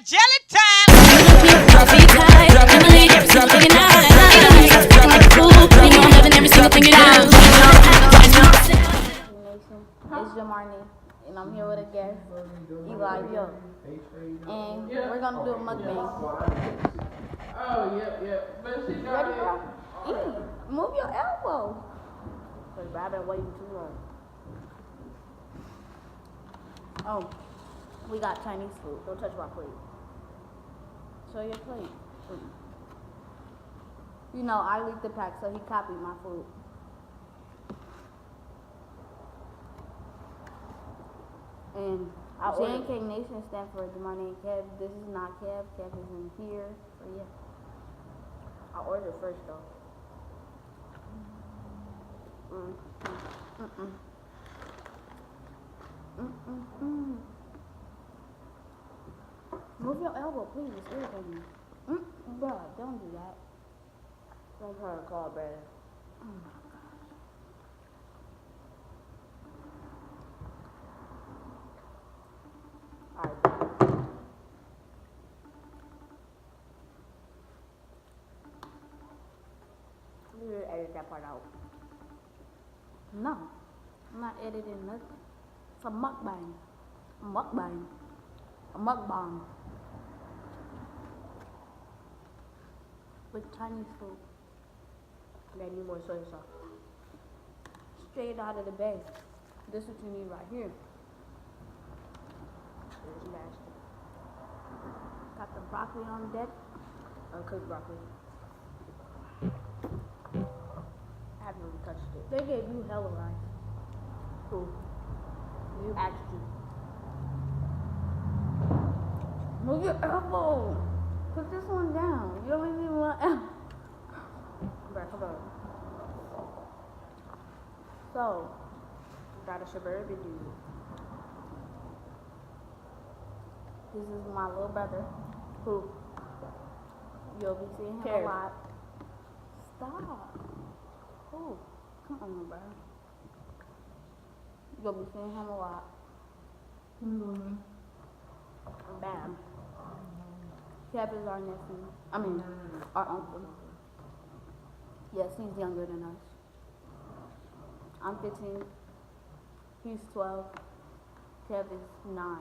jelly time. Drop it tight, Emily, something nice. Like food, you know I'm loving every single thing you do. Nation, it's Jamorinay, and I'm here with a guest, Eli Yo, and we're gonna do a mukbang. Oh, yep. But she got Ready, bro? Move your elbow. I've been waiting too long. Oh, we got Chinese food. Don't touch my plate. Show your plate. You know, I leaked the pack, so he copied my food. And J&K Nation stand for Jamorinay and Kev. This is not Kev. Kev is in here. So yeah. I ordered first though. Move your elbow, please. It's irritating. Bro, don't do that. I'm trying to call Brandon. Oh my gosh. Alright. You need to edit that part out. No, I'm not editing nothing. It's a mukbang. A mukbang. A mukbang. With Chinese food. Maybe more soy sauce. Straight out of the bay. This is what you need right here. It's nasty. Got the broccoli on deck. Uncooked broccoli. I haven't even touched it. They gave you hella rice. Who? You. Asked you. Move your elbow. Put this one down. You don't even want elbow. Bro, come on. So, Got a suburban dude. this is my little brother. Who? You'll be seeing him Kev. a lot. Stop. Who? Come on, bro. You'll be seeing him a lot. Bam. Kev is our nephew. I mean, our uncle. Yes, he's younger than us. I'm 15. He's 12. Kev is 9.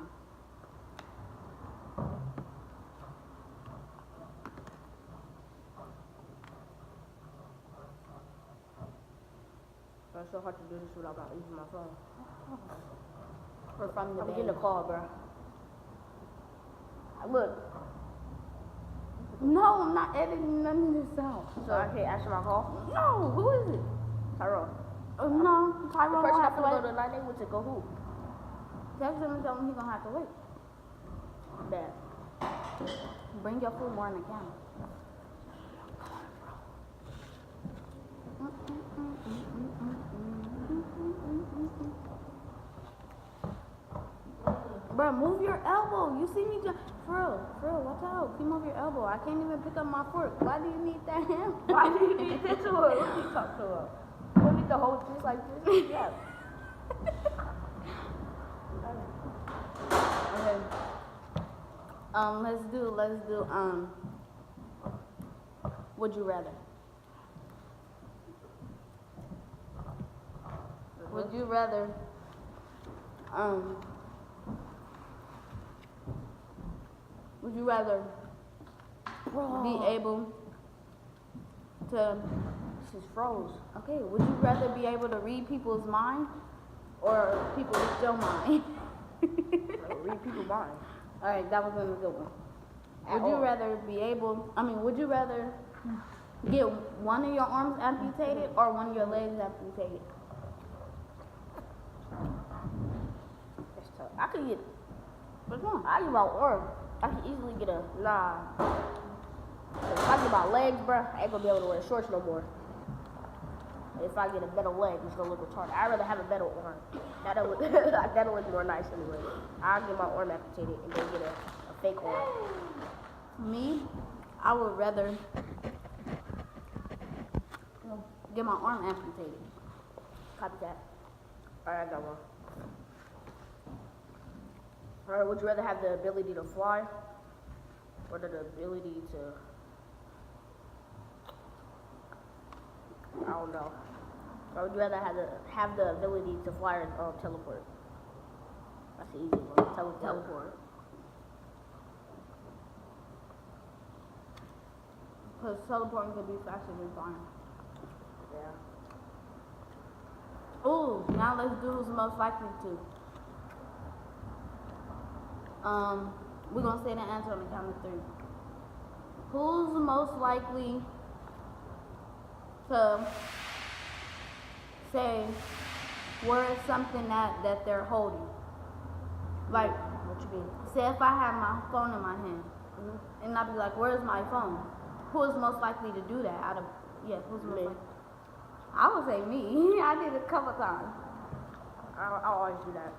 It's so hard to do this without not using my phone. We're from the I'm Bay. getting a call, bro. Look, No, I'm not editing none of this out. so I can't answer my call. No, who is it? Tyrone. No, The Tyrone person will I have to have to wait. go to 9 with to go who? Text him and tell him he's gonna have to wait. Bad. Bring your food more in the camera. Bro, move your elbow. You see me just for real, watch out. You move your elbow. I can't even pick up my fork. Why do you need that hand? Why do you need this to her? What do you talk to her? You need to hold this like this? Yeah. Okay. Let's do would you rather? Would you rather would you rather be able to She's froze. okay, would you rather be able to read people's mind or people with your mind? Read people's mind. Alright, that was a good one. At Would you all. rather would you rather get one of your arms amputated or one of your legs amputated? That's tough. I could get, Which one? I get my arm. I could easily get a, nah. If I get my legs, bro, I ain't gonna be able to wear shorts no more. If I get a better leg, it's gonna look retarded. I'd rather have a better arm. That'll look, that'll look more nice anyway. I'll get my arm amputated and then get a fake arm. Me, I would rather get my arm amputated. Copycat. Alright, I got one. Alright, would you rather have the ability to fly or the ability to, I don't know. I would rather have the ability to fly or teleport. That's the easy one. Teleport. Because teleporting could be faster than flying. Yeah. Ooh, now let's do who's most likely to. We're gonna say the answer on the count of 3. Who's most likely to say where is something that they're holding? Like, What you mean? say if I have my phone in my hand, and I'll be like, where's my phone? Who is most likely to do that? Who's most Me. likely? I would say me. I did it a couple times. I'll always do that.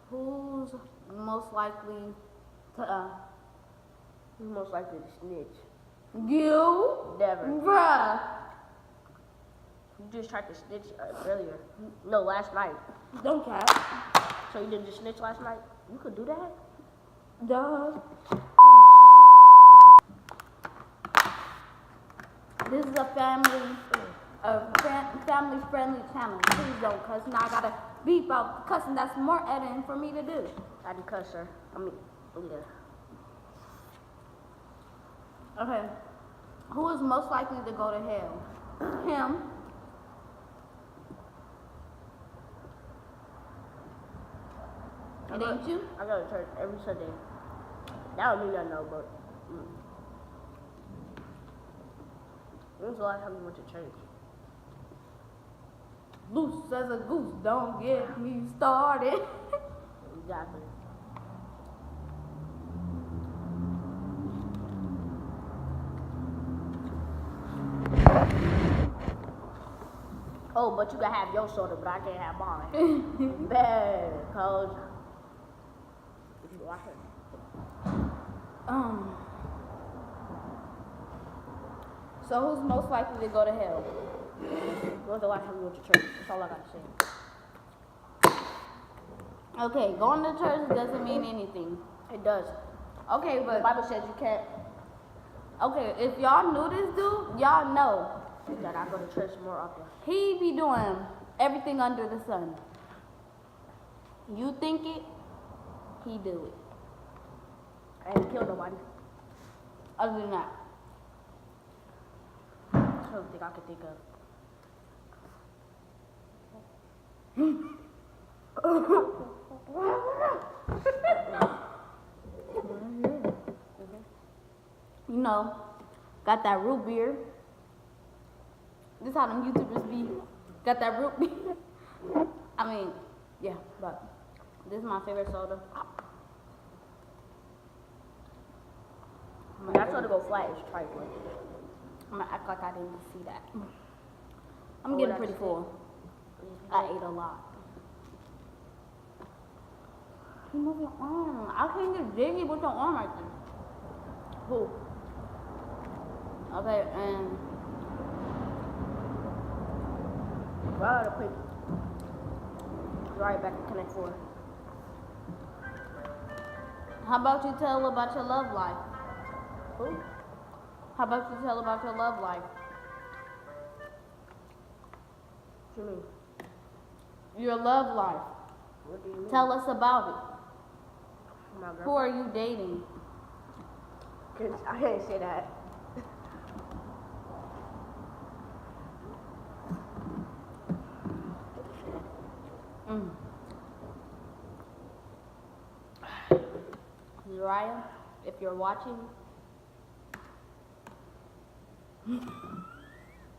Who's most likely to, Who's most likely to snitch? you? Never. Bruh. You just tried to snitch earlier. No, last night. Don't cap. So you didn't just snitch last night? You could do that? Duh. This is a family-friendly channel. Please don't cuss. Now I gotta beep out cussing. That's more editing for me to do. I did cuss her. Yeah. Okay. Who is most likely to go to hell? Him. It ain't you? I go to church every Sunday. That don't mean nothing though, but when was the last time you went to church? Loose as a goose. Don't get me started. Exactly. Oh, but you can have your soda, but I can't have mine. Bad, cause if you watch it. So who's most likely to go to hell? When was the last time you went to church? That's all I gotta say. Okay, going to church doesn't mean anything. It does. Okay, The but Bible says you can't. okay, if y'all knew this dude, y'all know That I go to church more often. he be doing everything under the sun. You think it, he do it. I ain't killed nobody. Other than that, That's the only thing I can think of. you know, got that root beer. This how them YouTubers be. Got that root beer. I mean, yeah, but this is my favorite soda. That soda go flat is trifling. I'm gonna act like I didn't see that. I'm Oh, getting that's pretty it. full. I ate a lot. You move your arm. I can't get jiggy with your arm right there. Who? Okay, and Well, to put right back to Connect 4. how about you tell about your love life? Who? How about you tell about your love life? What you mean? Your love life. What do you mean? Tell us about it. My Who girl. are you dating? Cause I can't say that. Zariah, if you're watching,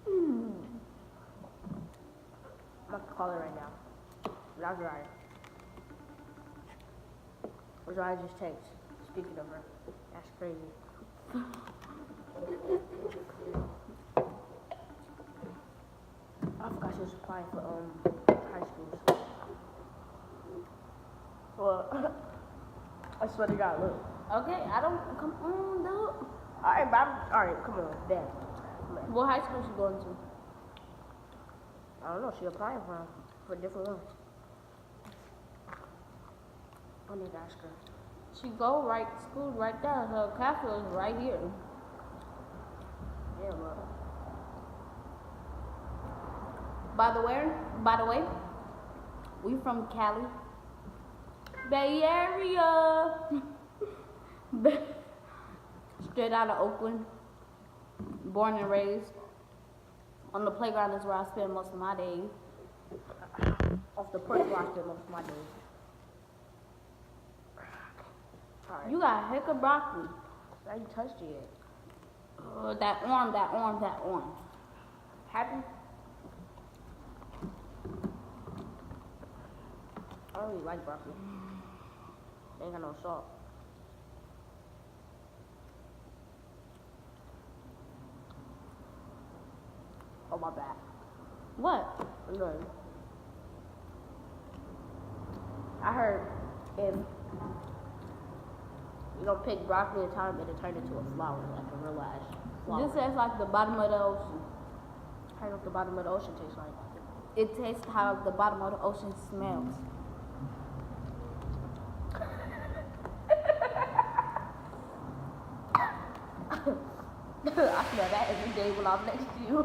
I'm about to call her right now. Not Ryan. Ryan just texted. Speaking of her. That's crazy. I forgot she was applying for high schools. Well, I swear to God, look. okay, I don't, come on, dude. Alright, alright, come on, damn. What high school she going to? I don't know, she applying for different ones. need to ask her. She go right school right there. Her cafe is right here. Yeah, bro. By the way, we from Cali, Bay Area, straight out of Oakland, born and raised. On the playground is where I spend most of my days. Off the porch where I spend most of my days. Alright. You got heck of broccoli. I ain't touched it yet. That orange. Happy? I don't really like broccoli. They ain't got no salt. Oh, my bad. What? Good. I heard if you don't pick broccoli in time, it'll turn into a flower, like a real ass flower. This tastes like the bottom of the ocean. I don't know what the bottom of the ocean tastes like. It tastes how the bottom of the ocean smells. I smell that every day when I'm next to you.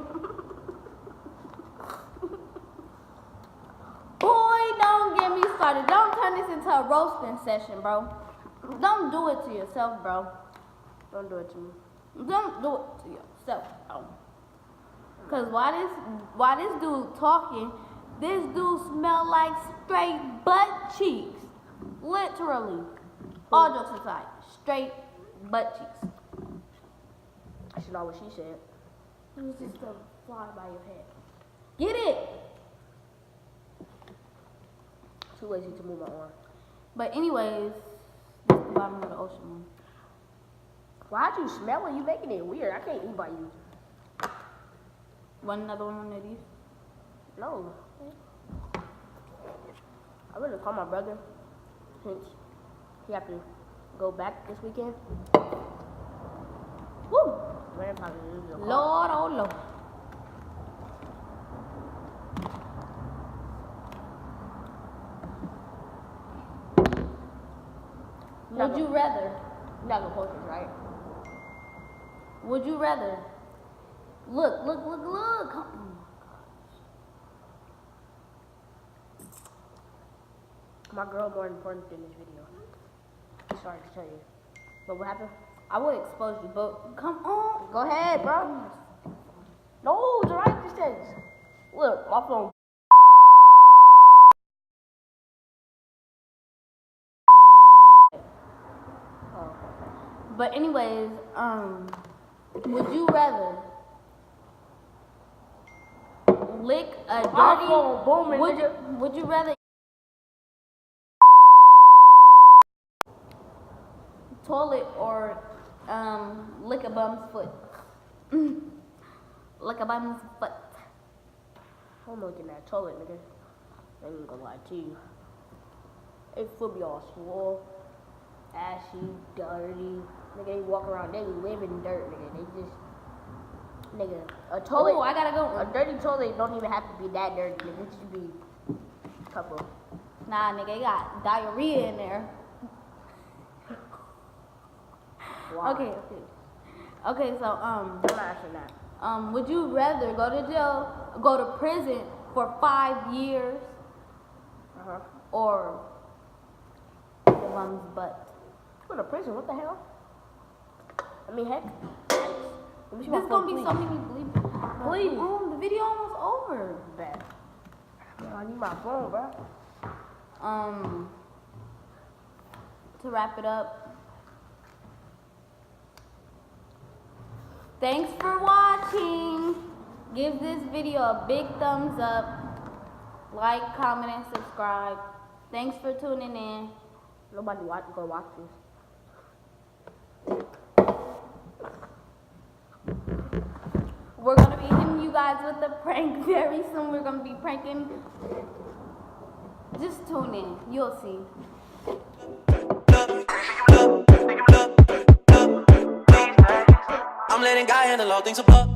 Boy, don't get me started. Don't turn this into a roasting session, bro. Don't do it to yourself, bro. Don't do it to me. Don't do it to yourself, bro. Cause while this dude talking, this dude smell like straight butt cheeks. Literally. All jokes aside, straight butt cheeks. That's not what she said. It was just a fly by your head. Get it? Too lazy to move my arm. But anyways, this is the bottom of the ocean one. Why'd you smell it? You making it weird. I can't eat by you. Want another one of these? No. I better call my brother since he have to go back this weekend. Woo! Grandpa is the Lord, oh Lord. Would you rather? You're not gonna post this, right? Would you rather? Look. Oh my gosh. My girl more important than this video. Sorry to tell you. But what happened? I would expose you, but come on. Go ahead, bro. No, the right distance. Look, my phone. But anyways, would you rather lick a dirty? My phone booming, nigga. Would you rather toilet or lick a bum's foot? Lick a bum's foot. I'm looking at that toilet, nigga. I ain't gonna lie to you. They foot be all swole, ashy, dirty. Nigga, they walk around, they live in dirt, nigga. They just, nigga, a toilet. Oh, I gotta go. A dirty toilet don't even have to be that dirty, nigga. It should be a couple. Nah, nigga, you got diarrhea in there. Wow. Okay, so I'm not asking that. would you rather go to prison for 5 years or the bum's butt? Go to prison? What the hell? I mean, heck. This is gonna be so many bleep. Please. The video almost over. Bad. I need my phone, bro. To wrap it up, thanks for watching. Give this video a big thumbs up. Like, comment, and subscribe. Thanks for tuning in. Nobody gonna watch this. We're gonna be hitting you guys with a prank very soon. We're gonna be pranking. Just tune in. You'll see. I'm letting God handle all things above.